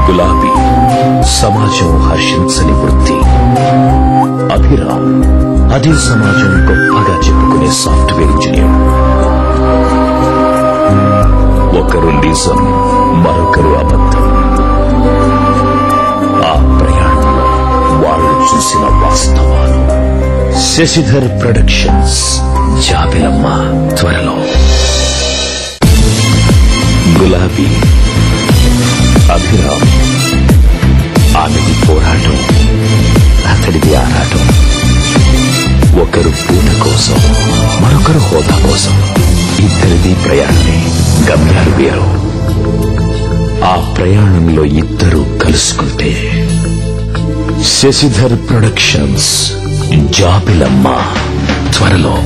గులాబీ సమాజం హర్షించని వృత్తి. అభిరామ్ అదే సమాజం గొప్పగా చెప్పుకునే సాఫ్ట్వేర్ ఇంజనీర్. ఒకరు నిజం, మరొకరు అబద్ధం. ఆ ప్రయాణంలో వాళ్ళు చూసిన వాస్తవాలు. శశిధర్ ప్రొడక్షన్స్, జాబిలమ్మ త్వరలో. గులాబీ, అభిరామ్, ఆమెది పోరాటం, అతడిది ఆరాటం. ఒకరు పూట కోసం, మరొకరు హోదా కోసం. ఇద్దరిది ప్రయాణమే, గమ్యాలు వేరు. ఆ ప్రయాణంలో ఇద్దరు కలుసుకుంటే శశిధర్ ప్రొడక్షన్స్, జాబిలమ్మ త్వరలో.